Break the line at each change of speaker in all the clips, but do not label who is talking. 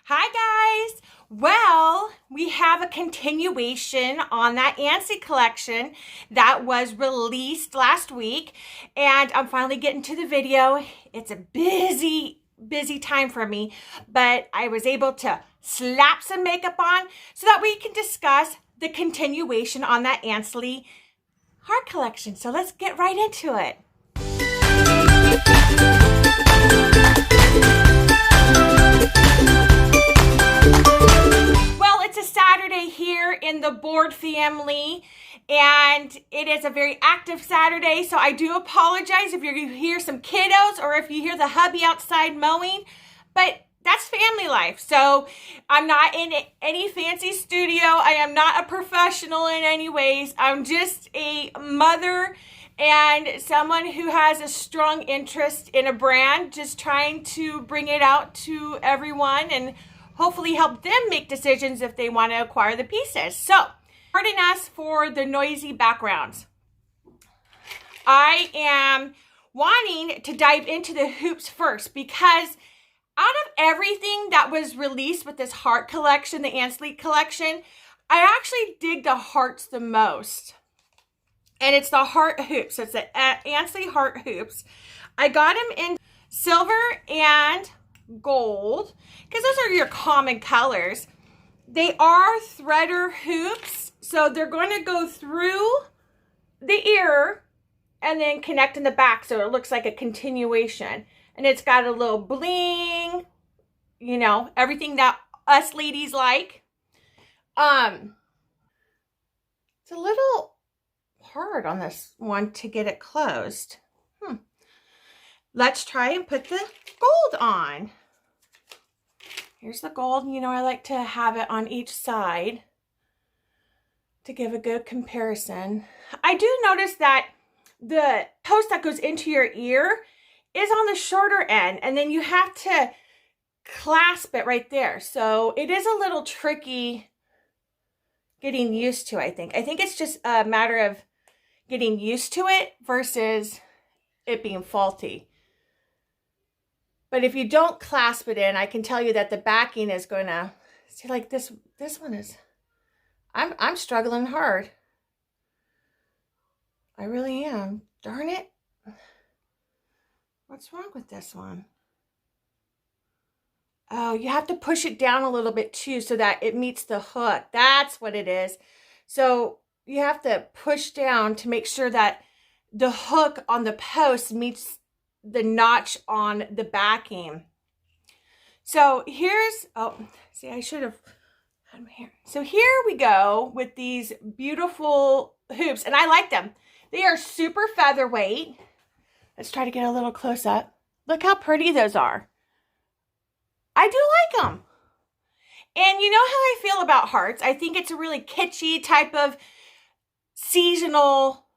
Hi guys! Well, we have a continuation on that Ansley collection that was released last week, and I'm finally getting to the video. It's a busy time for me, but I was able to slap some makeup on so that we can discuss the continuation on that Ansley heart collection. So let's get right into it. It's a Saturday here in the Board family, and it is a very active Saturday, so I do apologize if you hear some kiddos or if you hear the hubby outside mowing, but that's family life. So I'm not in any fancy studio. I am not a professional in any ways. I'm just a mother and someone who has a strong interest in a brand, just trying to bring it out to everyone and hopefully help them make decisions if they want to acquire the pieces. So, pardon us for the noisy backgrounds. I am wanting to dive into the hoops first because out of everything that was released with this heart collection, the Ansley collection, I actually dig the hearts the most. And it's the heart hoops. So it's the Ansley heart hoops. I got them in silver and gold because those are your common colors. They are threader hoops, so they're going to go through the ear and then connect in the back, so it looks like a continuation. And it's got a little bling, you know, everything that us ladies like. It's a little hard on this one to get it closed. Let's try and put the gold on. Here's the gold. You know, I like to have it on each side to give a good comparison. I do notice that the post that goes into your ear is on the shorter end, and then you have to clasp it right there. So it is a little tricky getting used to, I think. I think it's just a matter of getting used to it versus it being faulty. But if you don't clasp it in, I can tell you that the backing is going to, see, like this one is, I'm struggling hard. I really am. Darn it. What's wrong with this one? Oh, you have to push it down a little bit too so that it meets the hook. That's what it is. So you have to push down to make sure that the hook on the post meets the notch on the backing. So here's, oh, see, I should have had my hair. So here we go with these beautiful hoops, and I like them. They are super featherweight. Let's try to get a little close up. Look how pretty those are. I do like them. And you know how I feel about hearts. I think it's a really kitschy type of seasonal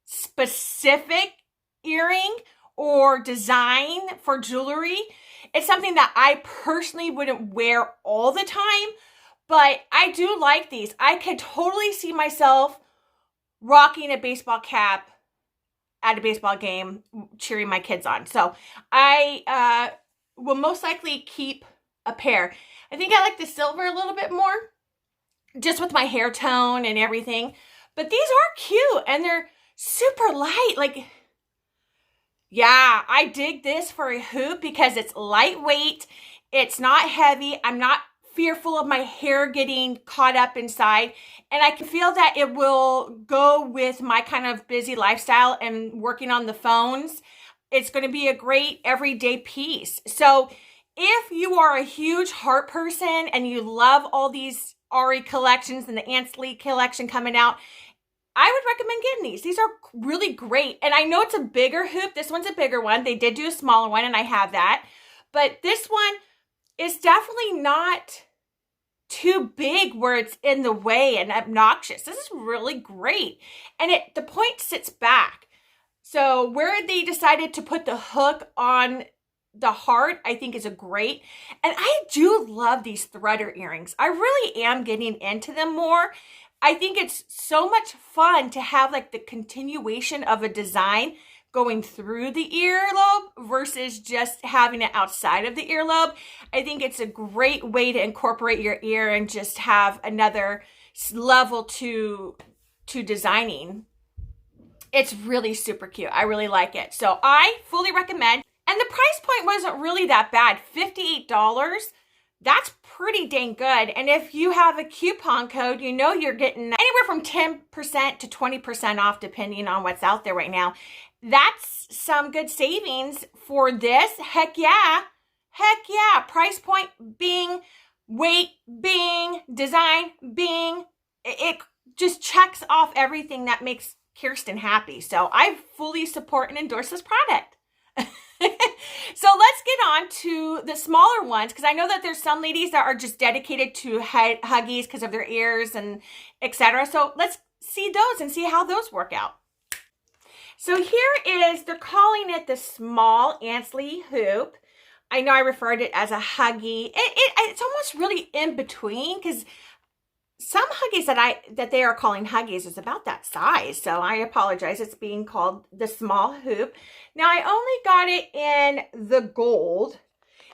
specific earring or design for jewelry. It's something that I personally wouldn't wear all the time, but I do like these. I could totally see myself rocking a baseball cap at a baseball game, cheering my kids on. So I will most likely keep a pair. I think I like the silver a little bit more, just with my hair tone and everything. But these are cute, and they're super light. Like, yeah, I dig this for a hoop because it's lightweight. It's not heavy. I'm not fearful of my hair getting caught up inside. And I can feel that it will go with my kind of busy lifestyle and working on the phones. It's going to be a great everyday piece. So if you are a huge heart person and you love all these Ari collections and the Ansley collection coming out, I would recommend getting these. These are really great. And I know it's a bigger hoop. This one's a bigger one. They did do a smaller one, and I have that. But this one is definitely not too big where it's in the way and obnoxious. This is really great. And the point sits back. So where they decided to put the hook on the heart, I think is a great. And I do love these threader earrings. I really am getting into them more. I think it's so much fun to have like the continuation of a design going through the earlobe versus just having it outside of the earlobe. I think it's a great way to incorporate your ear and just have another level to designing. It's really super cute. I really like it. So I fully recommend. And the price point wasn't really that bad. $58. That's pretty dang good. And if you have a coupon code, you know you're getting anywhere from 10% to 20% off depending on what's out there right now. That's some good savings for this. Heck yeah. Heck yeah. Price point, bing. Weight, bing. Design, bing. It just checks off everything that makes Kirsten happy. So I fully support and endorse this product. So let's get on to the smaller ones, because I know that there's some ladies that are just dedicated to Huggies because of their ears and etc. So let's see those and see how those work out. So here is, they're calling it the small Ansley Hoop. I know I referred it as a Huggie. It's almost really in between, because some Huggies that they are calling Huggies is about that size. So I apologize. It's being called the small hoop. Now I only got it in the gold.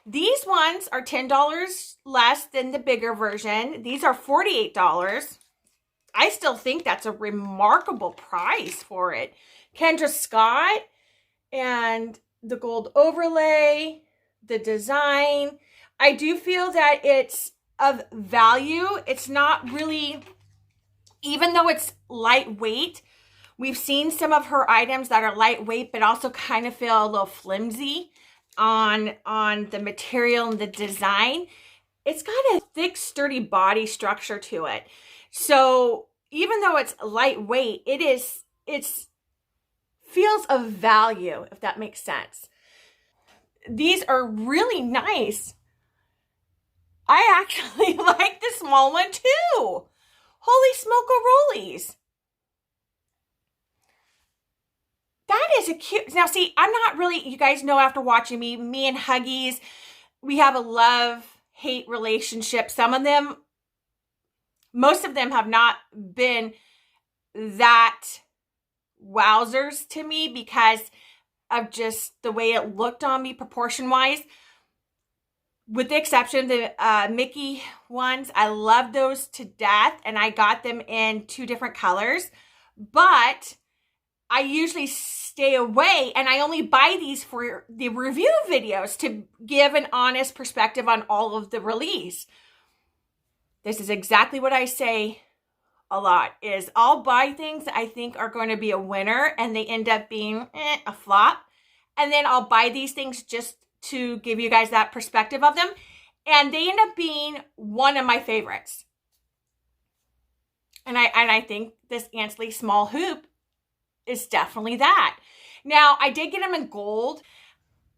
These ones are $10 less than the bigger version. These are $48. I still think that's a remarkable price for it. Kendra Scott and the gold overlay, the design. I do feel that it's of value. It's not really, even though it's lightweight, we've seen some of her items that are lightweight but also kind of feel a little flimsy on the material and the design. It's got a thick, sturdy body structure to it. So even though it's lightweight, it's feels of value, if that makes sense. These are really nice. I actually like the small one too. Holy smoke-a-rollies. That is a cute. Now see, I'm not really, you guys know after watching me and Huggies, we have a love-hate relationship. Some of them, most of them have not been that wowzers to me because of just the way it looked on me proportion-wise. With the exception of the Mickey ones, I love those to death, and I got them in 2 different colors. But I usually stay away, and I only buy these for the review videos to give an honest perspective on all of the release. This is exactly what I say a lot, is I'll buy things that I think are going to be a winner, and they end up being a flop. And then I'll buy these things just to give you guys that perspective of them. And they end up being one of my favorites. And I think this Ansley small hoop is definitely that. Now, I did get them in gold.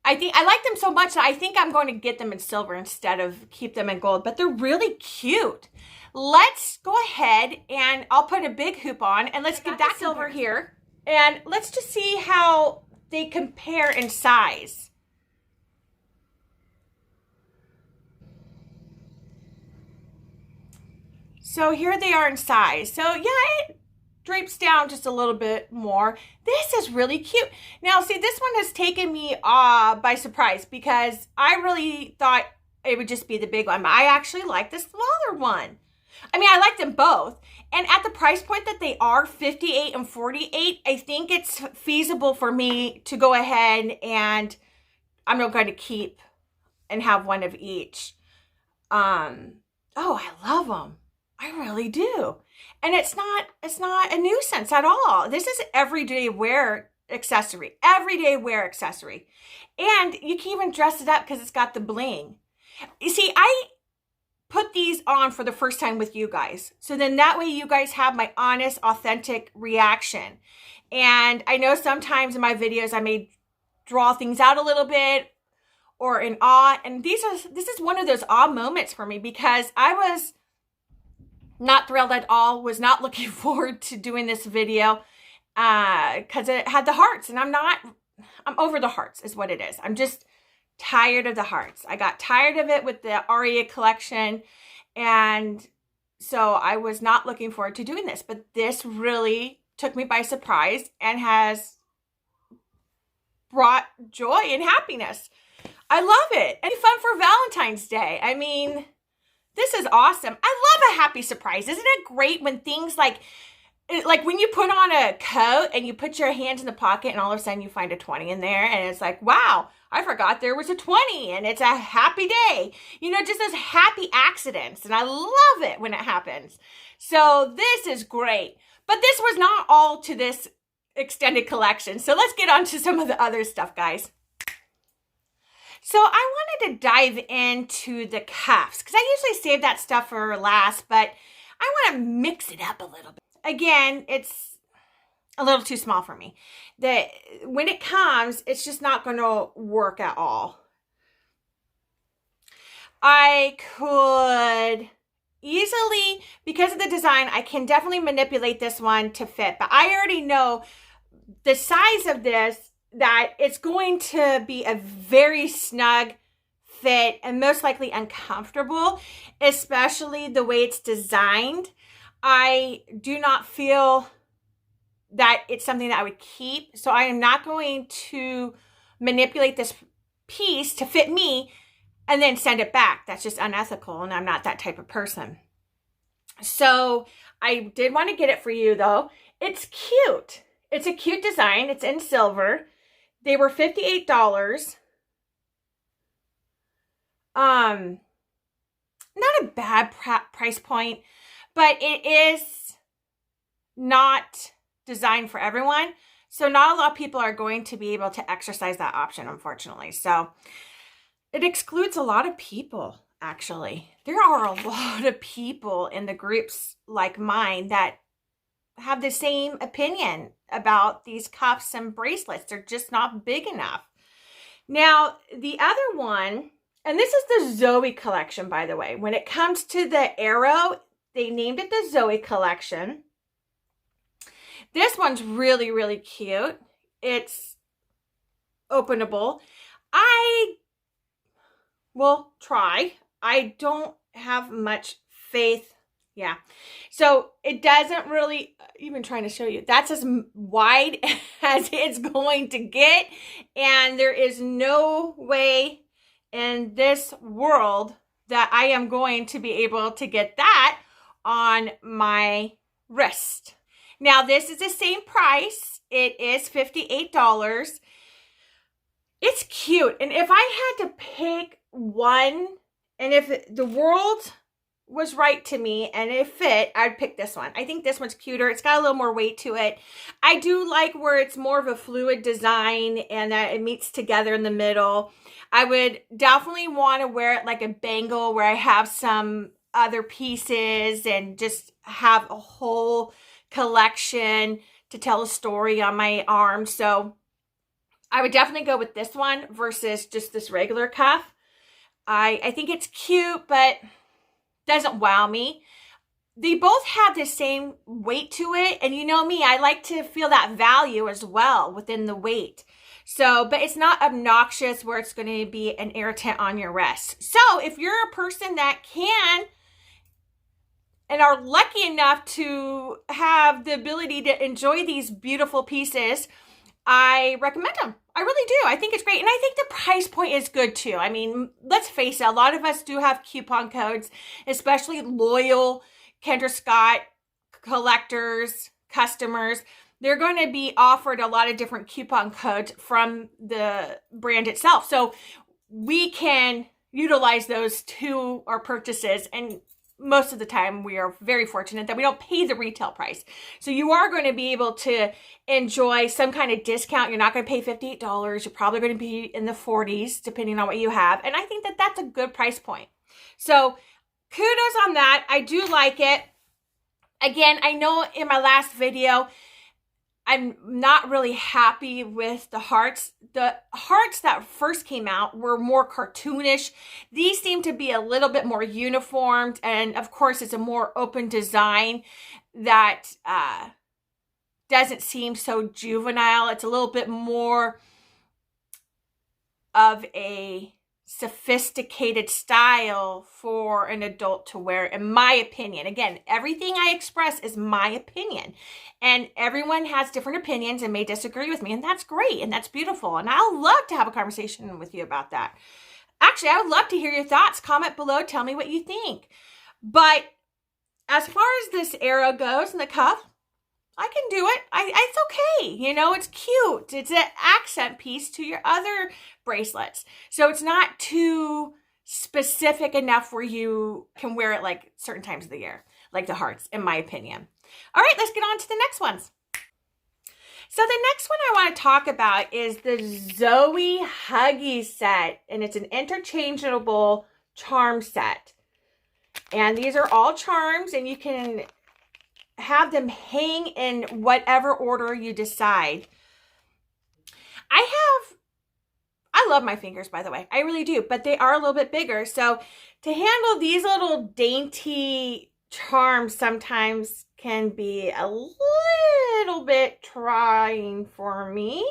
I like them so much that I think I'm going to get them in silver instead of keep them in gold. But they're really cute. Let's go ahead and I'll put a big hoop on and let's get that silver here. And let's just see how they compare in size. So here they are in size. So yeah, it drapes down just a little bit more. This is really cute. Now, see, this one has taken me by surprise because I really thought it would just be the big one. But I actually like the smaller one. I mean, I like them both. And at the price point that they are, $58 and $48, I think it's feasible for me to go ahead and I'm not going to keep and have one of each. Oh, I love them. I really do. And it's not a nuisance at all. This is everyday wear accessory. Everyday wear accessory. And you can even dress it up because it's got the bling. You see, I put these on for the first time with you guys. So then that way you guys have my honest, authentic reaction. And I know sometimes in my videos I may draw things out a little bit or in awe. And this is one of those awe moments for me because I was not thrilled at all, was not looking forward to doing this video because it had the hearts and I'm over the hearts is what it is. I'm just tired of the hearts. I got tired of it with the Aria collection and so I was not looking forward to doing this, but this really took me by surprise and has brought joy and happiness. I love it. And fun for Valentine's Day. I mean, this is awesome. I love a happy surprise. Isn't it great when things like when you put on a coat and you put your hands in the pocket and all of a sudden you find a 20 in there and it's like, wow, I forgot there was a 20 and it's a happy day. You know, just those happy accidents. And I love it when it happens. So this is great. But this was not all to this extended collection. So let's get on to some of the other stuff, guys. So I wanted to dive into the cuffs because I usually save that stuff for last, but I want to mix it up a little bit. Again, it's a little too small for me. When it comes, it's just not going to work at all. I could easily, because of the design, I can definitely manipulate this one to fit, but I already know the size of this, that it's going to be a very snug fit and most likely uncomfortable, especially the way it's designed. I do not feel that it's something that I would keep. So I am not going to manipulate this piece to fit me and then send it back. That's just unethical, and I'm not that type of person. So I did want to get it for you, though. It's cute. It's a cute design. It's in silver. They were $58. Not a bad price point, but it is not designed for everyone. So not a lot of people are going to be able to exercise that option, unfortunately. So it excludes a lot of people, actually. There are a lot of people in the groups like mine that have the same opinion about these cuffs and bracelets. They're just not big enough. Now, the other one, and this is the Zoe collection, by the way. When it comes to the arrow, they named it the Zoe collection. This one's really, really cute. It's openable. I will try. I don't have much faith. Yeah. So it doesn't really, even trying to show you, that's as wide as it's going to get. And there is no way in this world that I am going to be able to get that on my wrist. Now, this is the same price. It is $58. It's cute. And if I had to pick one, and if the world was right to me and it fit, I'd pick this one. I think this one's cuter. It's got a little more weight to it. I do like where it's more of a fluid design and that it meets together in the middle. I would definitely want to wear it like a bangle where I have some other pieces and just have a whole collection to tell a story on my arm. So I would definitely go with this one versus just this regular cuff. I think it's cute, but doesn't wow me. They both have the same weight to it. And you know me, I like to feel that value as well within the weight. So, but it's not obnoxious where it's going to be an irritant on your wrist. So if you're a person that can and are lucky enough to have the ability to enjoy these beautiful pieces, I recommend them. I really do. I think it's great. And I think the price point is good too. I mean, let's face it, a lot of us do have coupon codes, especially loyal Kendra Scott collectors, customers. They're going to be offered a lot of different coupon codes from the brand itself. So we can utilize those to our purchases, and most of the time we are very fortunate that we don't pay the retail price. So you are going to be able to enjoy some kind of discount. You're not going to pay $58. You're probably going to be in the 40s depending on what you have. And I think that that's a good price point. So kudos on that. I do like it. Again, I know in my last video, I'm not really happy with the hearts. The hearts that first came out were more cartoonish. These seem to be a little bit more uniformed. And of course, it's a more open design that doesn't seem so juvenile. It's a little bit more of a sophisticated style for an adult to wear, in my opinion. Again, everything I express is my opinion, and everyone has different opinions and may disagree with me, and that's great and that's beautiful, and I'll love to have a conversation with you about that. Actually, I would love to hear your thoughts. Comment below, tell me what you think. But as far as this arrow goes and the cuff, I can do it. It's okay. You know, it's cute. It's an accent piece to your other bracelets. So it's not too specific enough where you can wear it like certain times of the year, like the hearts, in my opinion. All right, let's get on to the next ones. So the next one I want to talk about is the Zoe Huggies set, and it's an interchangeable charm set. And these are all charms, and you can have them hang in whatever order you decide. I love my fingers, by the way. I really do, but they are a little bit bigger. So to handle these little dainty charms sometimes can be a little bit trying for me,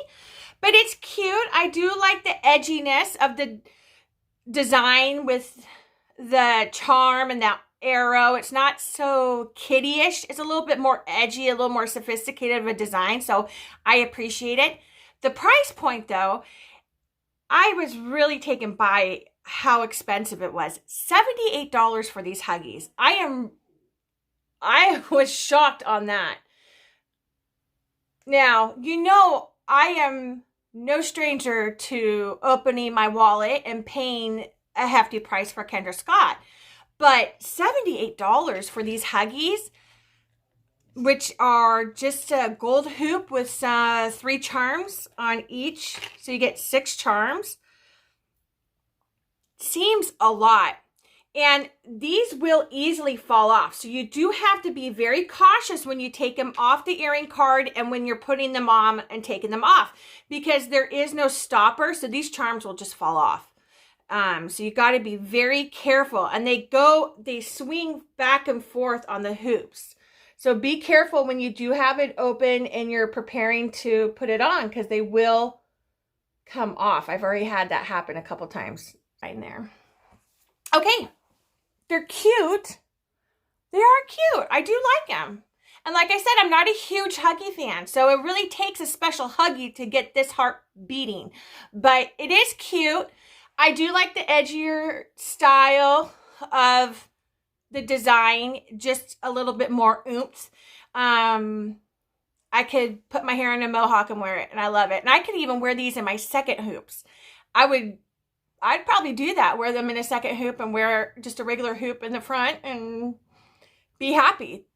but it's cute. I do like the edginess of the design with the charm and that arrow. It's not so kiddie-ish. It's a little bit more edgy, a little more sophisticated of a design, so I appreciate it. The price point, though, I was really taken by how expensive it was. $78 for these Huggies. I was shocked on that. Now, you know, I am no stranger to opening my wallet and paying a hefty price for Kendra Scott. But $78 for these Huggies, which are just a gold hoop with 3 charms on each, so you get 6 charms, seems a lot. And these will easily fall off. So you do have to be very cautious when you take them off the earring card and when you're putting them on and taking them off, because there is no stopper. So these charms will just fall off. So you got to be very careful, and they swing back and forth on the hoops. So be careful when you do have it open and you're preparing to put it on, because they will come off. I've already had that happen a couple times right in there. Okay. They're cute. They are cute. I do like them. And like I said, I'm not a huge Huggy fan, so it really takes a special Huggy to get this heart beating. But it is cute. I do like the edgier style of the design, just a little bit more oomph. I could put my hair in a mohawk and wear it, and I love it. And I could even wear these in my second hoops. I'd probably do that, wear them in a second hoop and wear just a regular hoop in the front and be happy.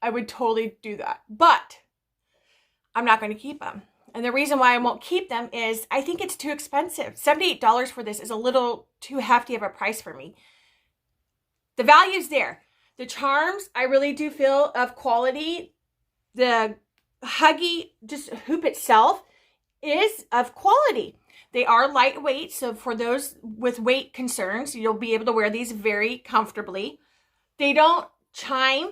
I would totally do that, but I'm not going to keep them. And the reason why I won't keep them is I think it's too expensive. $78 for this is a little too hefty of a price for me. The value's there. The charms, I really do feel of quality. The Huggy, just hoop itself, is of quality. They are lightweight, so for those with weight concerns, you'll be able to wear these very comfortably. They don't chime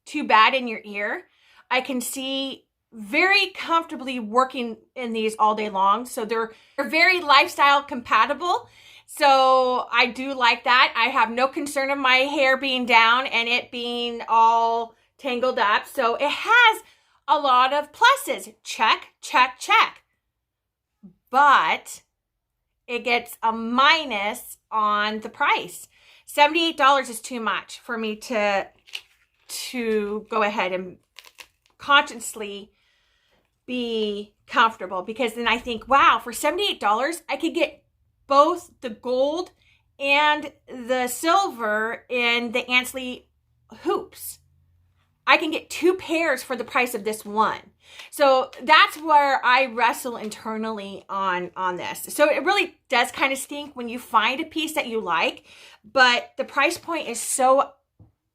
too bad in your ear. I can see very comfortably working in these all day long. So they're very lifestyle compatible. So I do like that. I have no concern of my hair being down and it being all tangled up. So it has a lot of pluses. Check, check, check. But it gets a minus on the price. $78 is too much for me to go ahead and consciously be comfortable, because then I think, wow, for $78 I could get both the gold and the silver in the Ansley hoops. I can get 2 pairs for the price of this one. So that's where I wrestle internally on this. So it really does kind of stink when you find a piece that you like, but the price point is so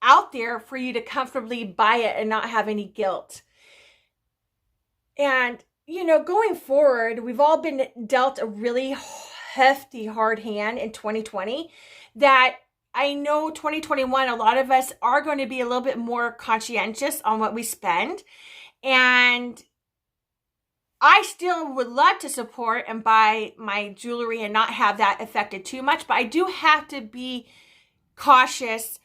out there for you to comfortably buy it and not have any guilt. And, you know, going forward, we've all been dealt a really hefty, hard hand in 2020 that I know 2021, a lot of us are going to be a little bit more conscientious on what we spend. And I still would love to support and buy my jewelry and not have that affected too much, but I do have to be cautious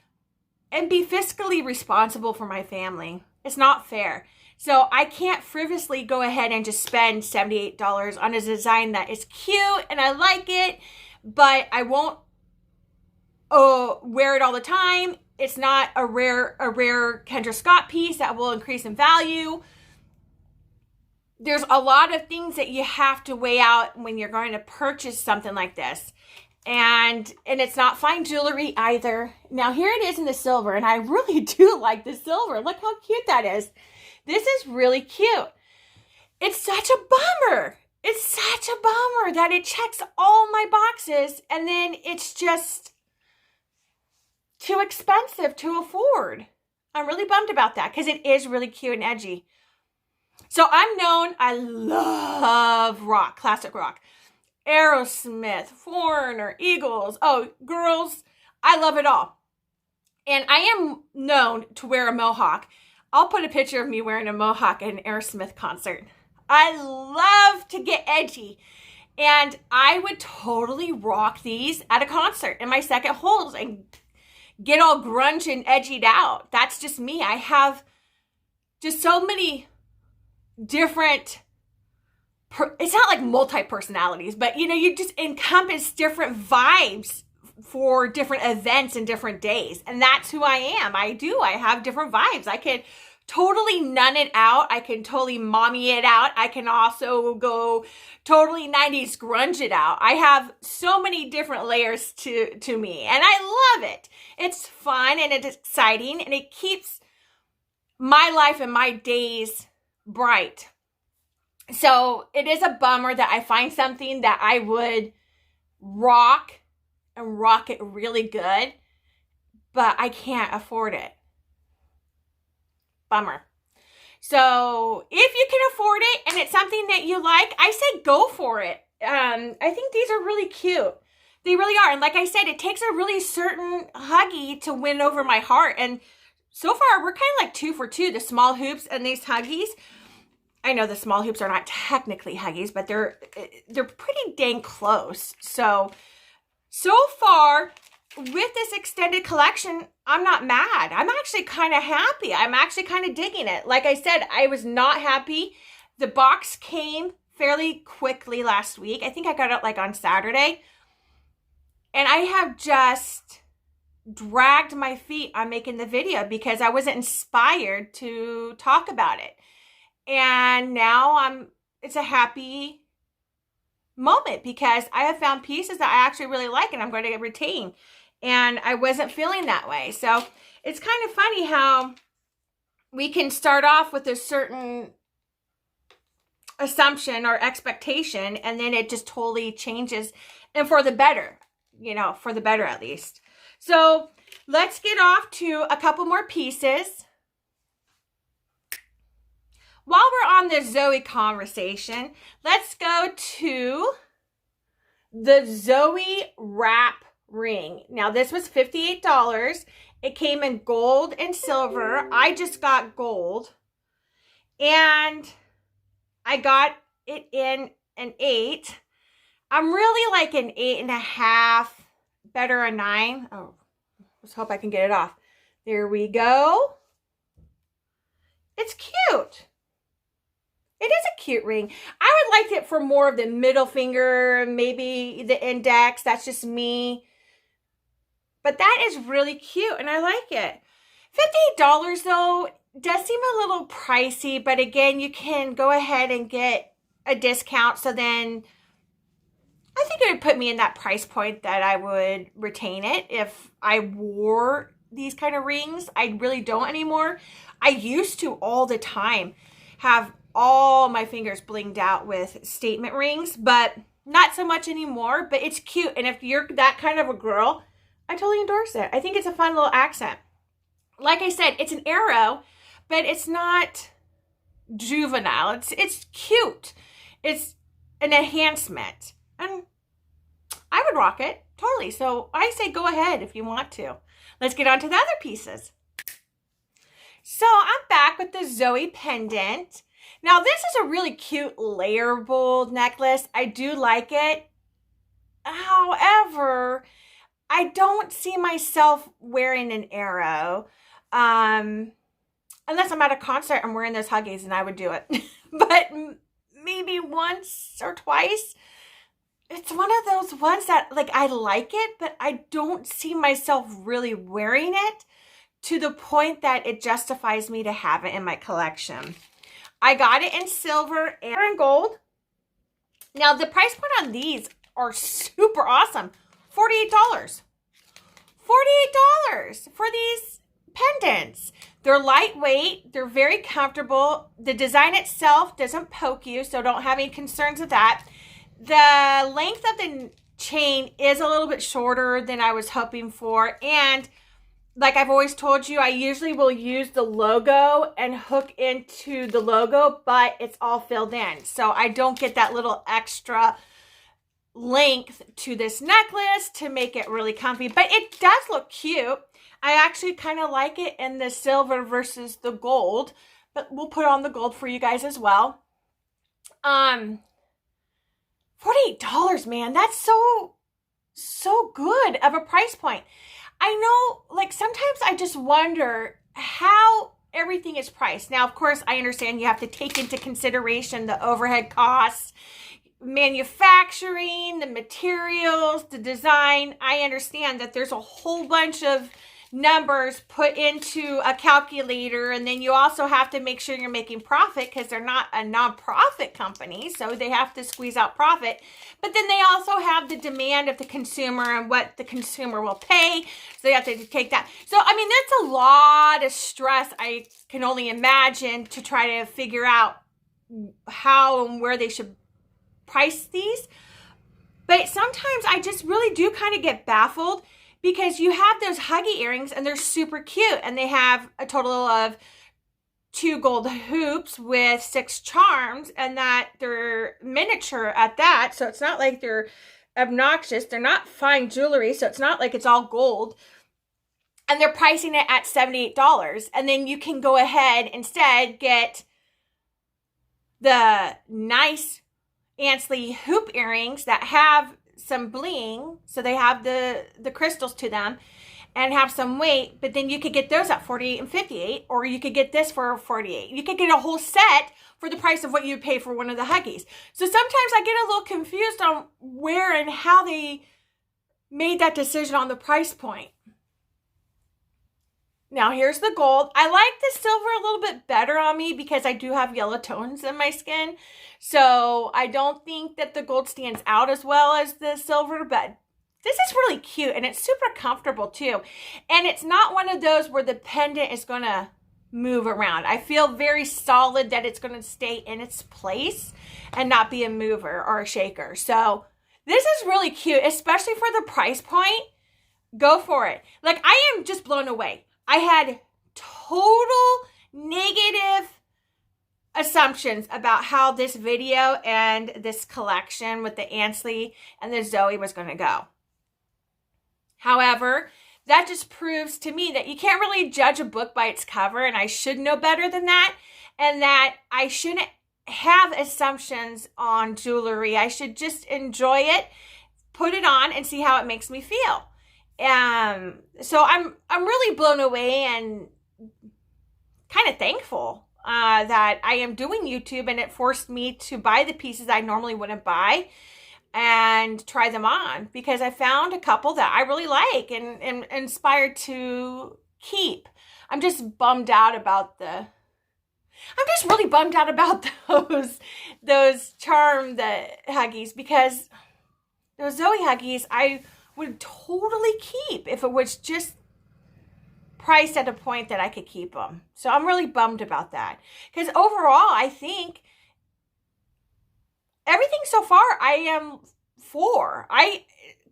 and be fiscally responsible for my family. It's not fair. So I can't frivolously go ahead and just spend $78 on a design that is cute and I like it, but I won't wear it all the time. It's not a rare Kendra Scott piece that will increase in value. There's a lot of things that you have to weigh out when you're going to purchase something like this. And it's not fine jewelry either. Now here it is in the silver, and I really do like the silver. Look how cute that is. This is really cute. It's such a bummer. It's such a bummer that it checks all my boxes and then it's just too expensive to afford. I'm really bummed about that because it is really cute and edgy. So I'm known, I love rock, classic rock. Aerosmith, Foreigner, Eagles. Oh, girls, I love it all. And I am known to wear a mohawk. I'll put a picture of me wearing a mohawk at an Aerosmith concert. I love to get edgy. And I would totally rock these at a concert in my second holes and get all grunge and edgied out. That's just me. I have just so many different, it's not like multi-personalities, but you just encompass different vibes for different events and different days. And that's who I am. I have different vibes. I can totally nun it out. I can totally mommy it out. I can also go totally 90s grunge it out. I have so many different layers to me, and I love it. It's fun and it's exciting, and it keeps my life and my days bright. So it is a bummer that I find something that I would rock and rock it really good, but I can't afford it. Bummer. So if you can afford it and it's something that you like, I say go for it. I think these are really cute. They really are. And like I said, it takes a really certain Huggie to win over my heart. And so far, we're kind of like 2 for 2, the small hoops and these Huggies. I know the small hoops are not technically Huggies, but they're pretty dang close. So far, with this extended collection, I'm not mad. I'm actually kind of happy. I'm actually kind of digging it. Like I said, I was not happy. The box came fairly quickly last week. I think I got it like on Saturday. And I have just dragged my feet on making the video because I wasn't inspired to talk about it. And now it's a happy moment because I have found pieces that I actually really like and I'm going to retain. And I wasn't feeling that way. So it's kind of funny how we can start off with a certain assumption or expectation, and then it just totally changes, and for the better, for the better at least. So let's get off to a couple more pieces. While we're on the Zoe conversation, let's go to the Zoe wrap ring. Now this was $58. It came in gold and silver. I just got gold. And I got it in an 8. I'm really like an 8.5, better a 9. Oh, let's hope I can get it off. There we go. It's cute. It is a cute ring. I would like it for more of the middle finger, maybe the index. That's just me. But that is really cute, and I like it. $58, though, does seem a little pricey. But again, you can go ahead and get a discount. So then I think it would put me in that price point that I would retain it if I wore these kind of rings. I really don't anymore. I used to all the time have all my fingers blinged out with statement rings, but not so much anymore. But it's cute, and if you're that kind of a girl, I totally endorse it. I think it's a fun little accent. Like I said, it's an arrow, but it's not juvenile. It's cute. It's an enhancement, and I would rock it totally. So I say go ahead if you want to. Let's get on to the other pieces. So I'm back with the Zoe Pendant. Now, this is a really cute layerable necklace. I do like it. However, I don't see myself wearing an arrow. Unless I'm at a concert, I'm wearing those Huggies and I would do it. But maybe once or twice. It's one of those ones that, like, I like it, but I don't see myself really wearing it to the point that it justifies me to have it in my collection. I got it in silver and in gold. Now, the price point on these are super awesome. $48. $48 for these pendants. They're lightweight. They're very comfortable. The design itself doesn't poke you, so don't have any concerns with that. The length of the chain is a little bit shorter than I was hoping for. And like I've always told you, I usually will use the logo and hook into the logo, but it's all filled in. So I don't get that little extra length to this necklace to make it really comfy. But it does look cute. I actually kind of like it in the silver versus the gold. But we'll put on the gold for you guys as well. $48, man. That's so good of a price point. I know, like, sometimes I just wonder how everything is priced. Now, of course, I understand you have to take into consideration the overhead costs, manufacturing, the materials, the design. I understand that there's a whole bunch of numbers put into a calculator, and then you also have to make sure you're making profit because they're not a nonprofit company, so they have to squeeze out profit. But then they also have the demand of the consumer and what the consumer will pay, so they have to take that. So I mean, that's a lot of stress. I can only imagine to try to figure out how and where they should price these. But sometimes I just really do kind of get baffled, because you have those Huggy earrings and they're super cute, and they have a total of 2 gold hoops with 6 charms, and that they're miniature at that. So it's not like they're obnoxious. They're not fine jewelry, so it's not like it's all gold. And they're pricing it at $78. And then you can go ahead instead get the nice Ansley hoop earrings that have some bling, so they have the crystals to them and have some weight, but then you could get those at $48 and $58, or you could get this for $48. You could get a whole set for the price of what you'd pay for one of the Huggies. So sometimes I get a little confused on where and how they made that decision on the price point. Now, here's the gold. I like the silver a little bit better on me because I do have yellow tones in my skin. So I don't think that the gold stands out as well as the silver, but this is really cute and it's super comfortable too. And it's not one of those where the pendant is going to move around. I feel very solid that it's going to stay in its place and not be a mover or a shaker. So this is really cute, especially for the price point. Go for it. Like, I am just blown away. I had total negative assumptions about how this video and this collection with the Ansley and the Zoe was going to go. However, that just proves to me that you can't really judge a book by its cover, and I should know better than that, and that I shouldn't have assumptions on jewelry. I should just enjoy it, put it on, and see how it makes me feel. So I'm really blown away and kind of thankful that I am doing YouTube, and it forced me to buy the pieces I normally wouldn't buy and try them on, because I found a couple that I really like and inspired to keep. I'm just really bummed out about those charm, the Huggies, because those Zoe Huggies I would totally keep if it was just priced at a point that I could keep them. So I'm really bummed about that, because overall I think everything so far I am for.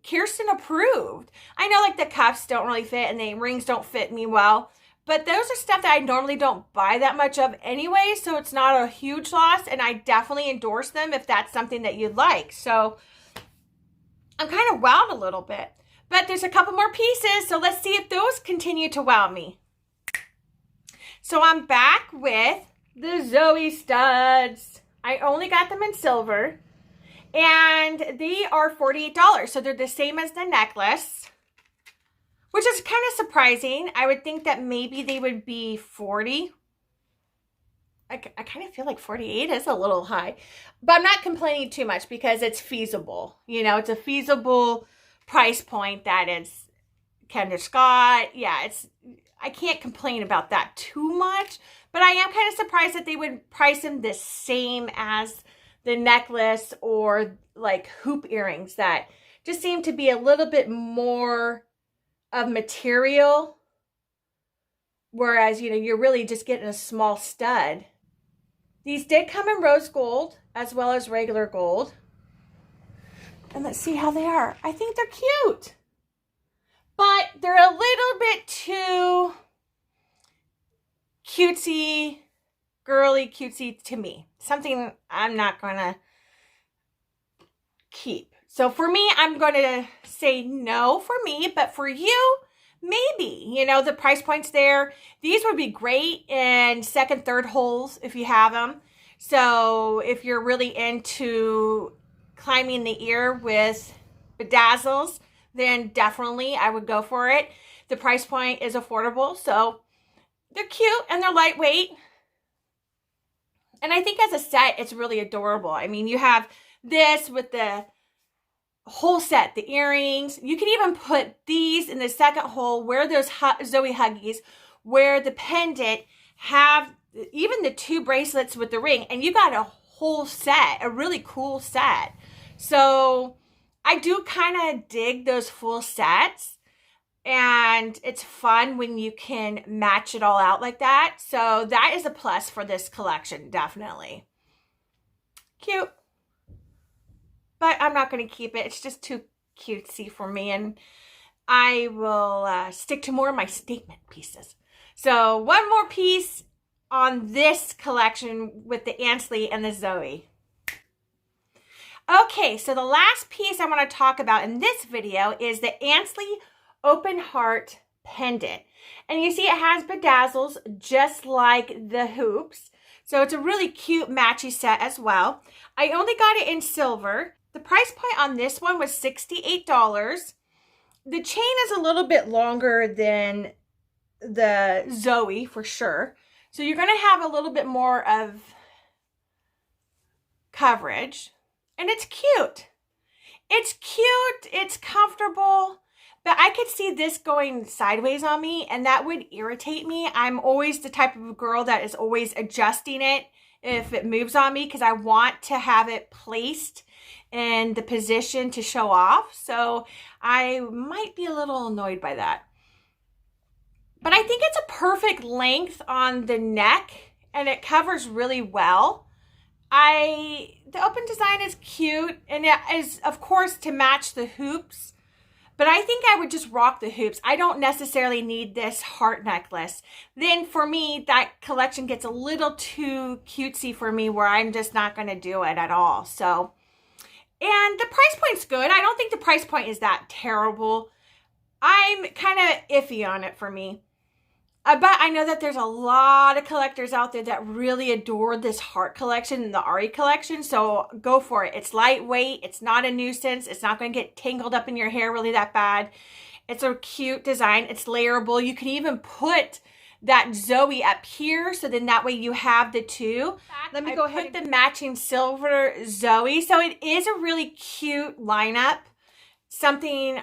Kirsten approved. I know, like, the cuffs don't really fit and the rings don't fit me well, but those are stuff that I normally don't buy that much of anyway, so it's not a huge loss, and I definitely endorse them if that's something that you'd like. So I'm kind of wowed a little bit, but there's a couple more pieces, so let's see if those continue to wow me. So I'm back with the Zoe Studs. I only got them in silver. And they are $48. So they're the same as the necklace, which is kind of surprising. I would think that maybe they would be 40. I kind of feel like 48 is a little high. But I'm not complaining too much because it's feasible. You know, it's a feasible price point that is Kendra Scott. Yeah, I can't complain about that too much. But I am kind of surprised that they would price them the same as the necklace or like hoop earrings that just seem to be a little bit more of material. Whereas, you know, you're really just getting a small stud. These did come in rose gold as well as regular gold. And let's see how they are. I think they're cute. But they're a little bit too cutesy, girly cutesy to me. Something I'm not going to keep. So for me, I'm going to say no for me. But for you, maybe. You know, the price point's there. These would be great in second, third holes if you have them. So if you're really into climbing the ear with bedazzles, then definitely I would go for it. The price point is affordable, so they're cute and they're lightweight. And I think as a set, it's really adorable. I mean, you have this with the whole set, the earrings. You can even put these in the second hole, wear those Zoe Huggies, wear the pendant, have even the 2 bracelets with the ring, and you got a whole set, a really cool set. So I do kind of dig those full sets, and it's fun when you can match it all out like that. So that is a plus for this collection, definitely. Cute. But I'm not going to keep it. It's just too cutesy for me, and I will stick to more of my statement pieces. So one more piece on this collection with the Ansley and the Zoe. Okay, so the last piece I want to talk about in this video is the Ansley Open Heart Pendant. And you see it has bedazzles just like the hoops. So it's a really cute matchy set as well. I only got it in silver. The price point on this one was $68. The chain is a little bit longer than the Zoe for sure. So you're going to have a little bit more of coverage. And it's cute. It's cute. It's comfortable. But I could see this going sideways on me, and that would irritate me. I'm always the type of girl that is always adjusting it if it moves on me, because I want to have it placed in the position to show off. So I might be a little annoyed by that. But I think it's a perfect length on the neck, and it covers really well. The open design is cute, and it is, of course, to match the hoops. But I think I would just rock the hoops. I don't necessarily need this heart necklace. Then for me, that collection gets a little too cutesy for me, where I'm just not going to do it at all. So, and the price point's good. I don't think the price point is that terrible. I'm kind of iffy on it for me. But I know that there's a lot of collectors out there that really adore this heart collection and the Ari collection. So go for it. It's lightweight. It's not a nuisance. It's not going to get tangled up in your hair really that bad. It's a cute design. It's layerable. You can even put that Zoe up here. So then that way you have the two. Let me go ahead and put the matching silver Zoe. So it is a really cute lineup. Something,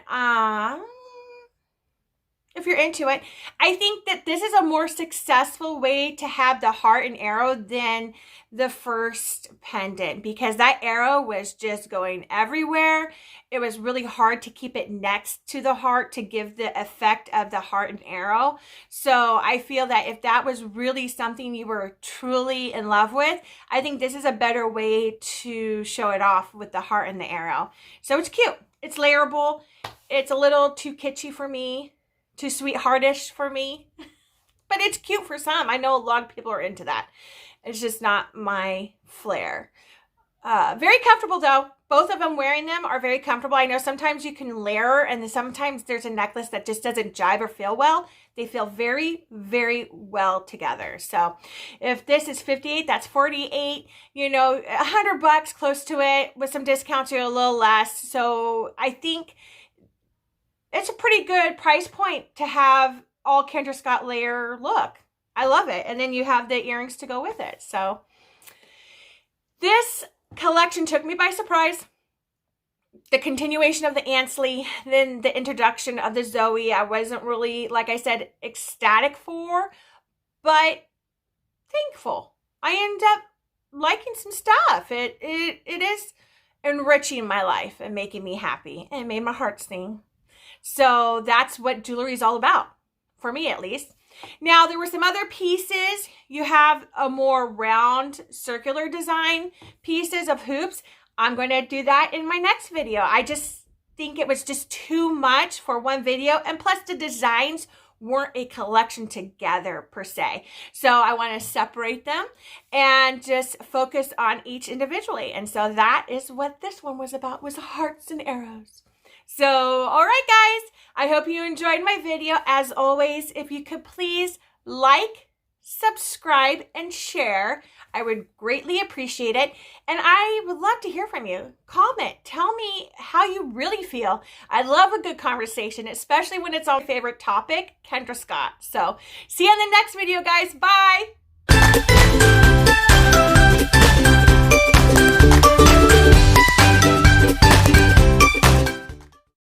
if you're into it. I think that this is a more successful way to have the heart and arrow than the first pendant, because that arrow was just going everywhere. It was really hard to keep it next to the heart to give the effect of the heart and arrow. So I feel that if that was really something you were truly in love with, I think this is a better way to show it off with the heart and the arrow. So it's cute. It's layerable. It's a little too kitschy for me. Too sweetheartish for me, but it's cute for some. I know a lot of people are into that. It's just not my flair. Very comfortable though. both of them wearing them are very comfortable. I know sometimes you can layer, and then sometimes there's a necklace that just doesn't jive or feel well. They feel very, very well together. So if this is 58, that's 48, you know, $100 close to it. With some discounts, you're a little less. So I think it's a pretty good price point to have all Kendra Scott layer look. I love it. And then you have the earrings to go with it. So this collection took me by surprise. The continuation of the Ansley, then the introduction of the Zoe, I wasn't really, like I said, ecstatic for, but thankful. I end up liking some stuff. It is enriching my life and making me happy, and it made my heart sing. So that's what jewelry is all about, for me at least. Now, there were some other pieces. You have a more round circular design pieces of hoops. I'm going to do that in my next video. I just think it was just too much for one video. And plus the designs weren't a collection together per se. So I want to separate them and just focus on each individually. And so that is what this one was about, was hearts and arrows. So, all right, guys, I hope you enjoyed my video. As always, if you could please like, subscribe, and share, I would greatly appreciate it. And I would love to hear from you. Comment. Tell me how you really feel. I love a good conversation, especially when it's on my favorite topic, Kendra Scott. So, see you in the next video, guys. Bye.